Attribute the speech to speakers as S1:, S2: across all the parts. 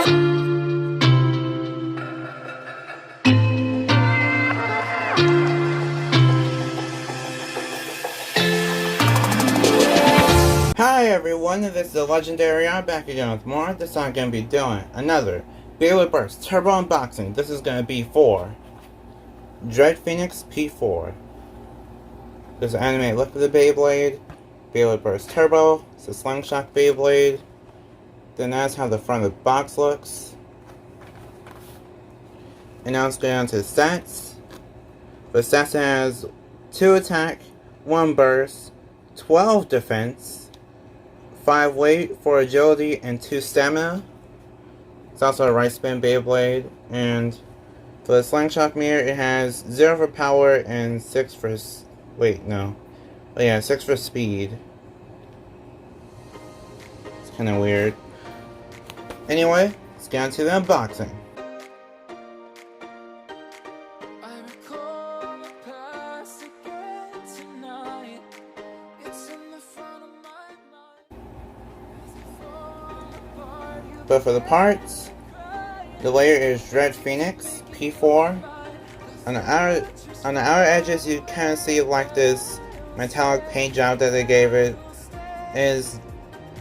S1: Hi everyone, this is the Legendary. I'm back again with more. This time I'm going to be doing another Beyblade Burst Turbo unboxing. This is going to be for Dread Phoenix P4. There's an animated look of the Beyblade, Beyblade Burst Turbo, it's a slingshot Beyblade. Then that's how the front of the box looks. And now let's go down to the stats. The stats has 2 attack, 1 burst, 12 defense, 5 weight, 4 agility, and 2 stamina. It's also a right spin Beyblade. And for the slingshot mirror, it has 0 for power and 6 for... Wait, no. Oh yeah, 6 for speed. It's kind of weird. Anyway, let's get on to the unboxing. But for the parts, the layer is Dread Phoenix P4. On the outer edges, you kind of see like this metallic paint job that they gave it. It is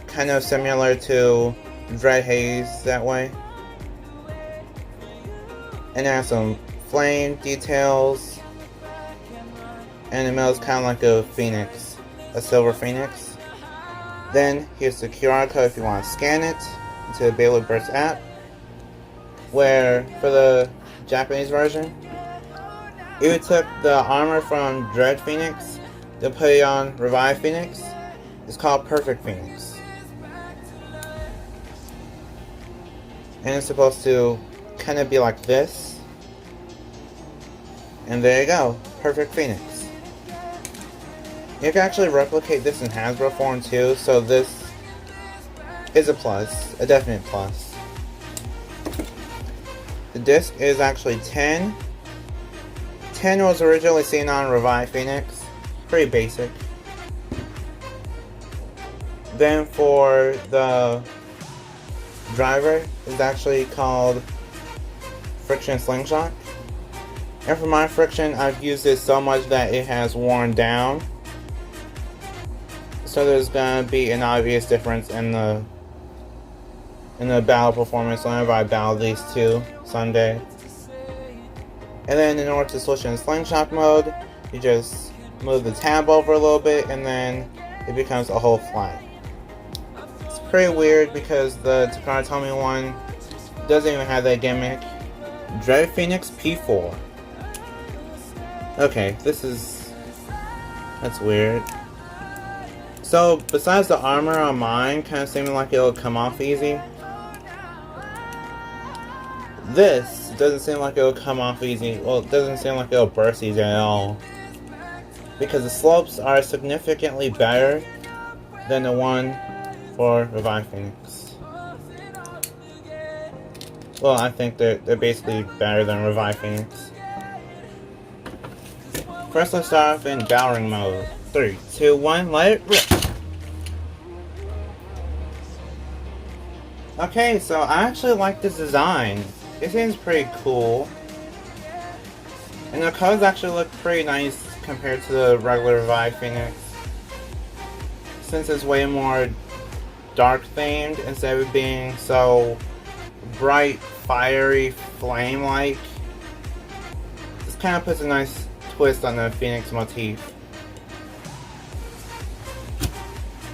S1: kind of similar to Dread Haze that way. And it has some flame details. And the middle is kind of like a phoenix, a silver phoenix. Then here's the QR code if you want to scan it to the Beyblade Burst app, where for the Japanese version, you took the armor from Dread Phoenix to put it on Revive Phoenix. It's called Perfect Phoenix. And it's supposed to kind of be like this. And there you go, Perfect Phoenix. You can actually replicate this in Hasbro form too, so this is a plus, a definite plus. The disc is actually 10. 10 was originally seen on Revive Phoenix. Pretty basic. Then for the driver, it's actually called Friction Slingshot. And for my friction, I've used it so much that it has worn down. So there's gonna be an obvious difference in the battle performance whenever I battle these two someday. And then in order to switch in slingshot mode, you just move the tab over a little bit and then it becomes a whole flat. It's pretty weird because the Takara Tomy one doesn't even have that gimmick. Dread Phoenix P4. Okay, that's weird. So besides the armor on mine kind of seeming like it'll come off easy, this doesn't seem like it'll come off easy. Well, it doesn't seem like it'll burst easy at all. Because the slopes are significantly better than the one for Revive Phoenix. Well, I think they're basically better than Revive Phoenix. First, let's start off in Bowering mode. 3, 2, 1, let it rip! Okay, so I actually like this design. It seems pretty cool. And the colors actually look pretty nice compared to the regular Revive Phoenix. Since it's way more dark themed instead of being so bright, fiery, flame-like. This kind of puts a nice twist on the Phoenix motif.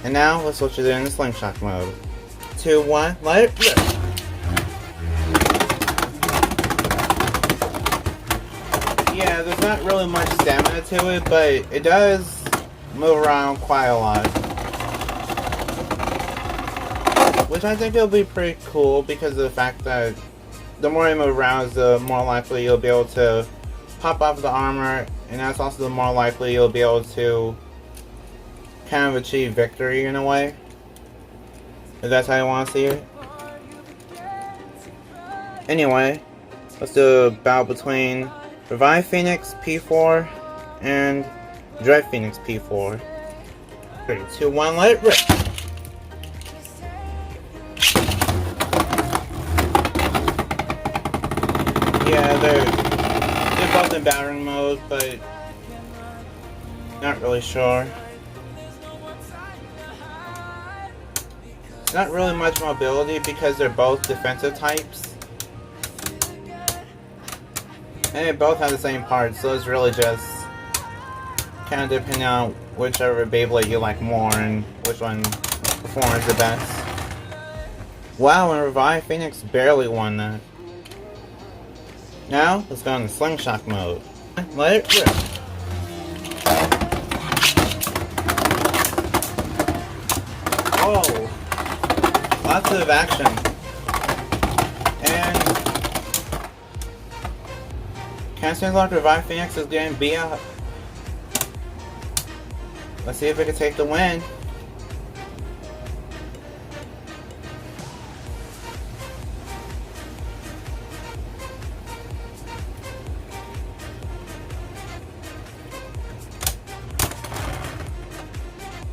S1: And now let's switch it in the slingshot mode. 2, 1, let it rip! Yeah, there's not really much stamina to it, but it does move around quite a lot. Which I think it'll be pretty cool because of the fact that the more you move around, the more likely you'll be able to pop off the armor, and that's also the more likely you'll be able to kind of achieve victory in a way. If that's how you want to see it. Anyway, let's do a battle between Revive Phoenix P4 and Dread Phoenix P4. 3, 2, 1, let it rip! Yeah, they're both in battering mode, but not really sure. Not really much mobility because they're both defensive types. And they both have the same parts, so it's really just kind of depending on whichever Beyblade you like more and which one performs the best. Wow, and Revive Phoenix barely won that. Now, let's go into Slingshot mode. Let it rip. Whoa! Lots of action. And can't seem like Revive Phoenix is getting beat up. Let's see if we can take the win.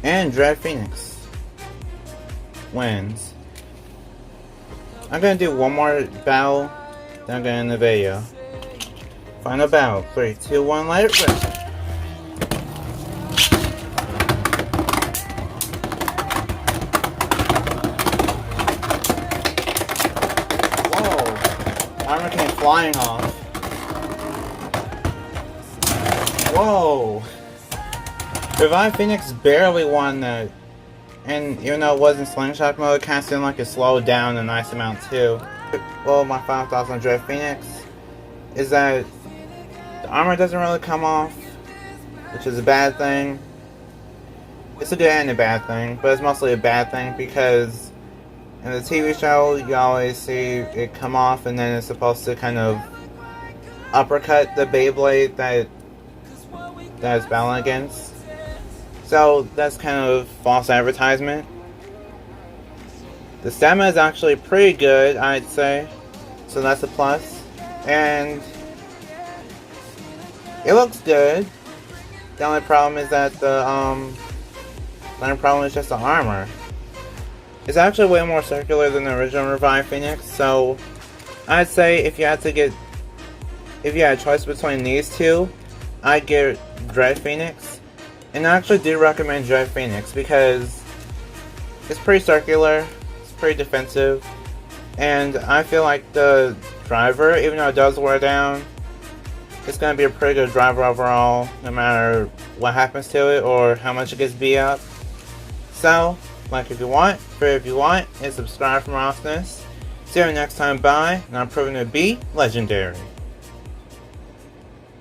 S1: And Dread Phoenix wins. I'm gonna do one more battle, then I'm gonna end the video. Final battle. 3, 2, 1, let it rip. Whoa! Armor came flying off. Whoa! Revive Phoenix barely won that, and even though it was in Slingshot mode, it kind of seemed like it slowed down a nice amount too. Well, my final thoughts on Dread Phoenix is that the armor doesn't really come off, which is a bad thing. It's a good and a bad thing, but it's mostly a bad thing because in the TV show you always see it come off and then it's supposed to kind of uppercut the Beyblade that it's battling against. So that's kind of false advertisement. The stamina is actually pretty good, I'd say. So that's a plus. And it looks good. The only problem is that the only problem is just the armor. It's actually way more circular than the original Revive Phoenix, so I'd say if you had a choice between these two, I'd get Dread Phoenix. And I actually do recommend Dread Phoenix because it's pretty circular, it's pretty defensive, and I feel like the driver, even though it does wear down, it's going to be a pretty good driver overall, no matter what happens to it or how much it gets beat up. So, like if you want, favorite if you want, and subscribe for more awesomeness. See you next time, bye, and I'm proving to be legendary.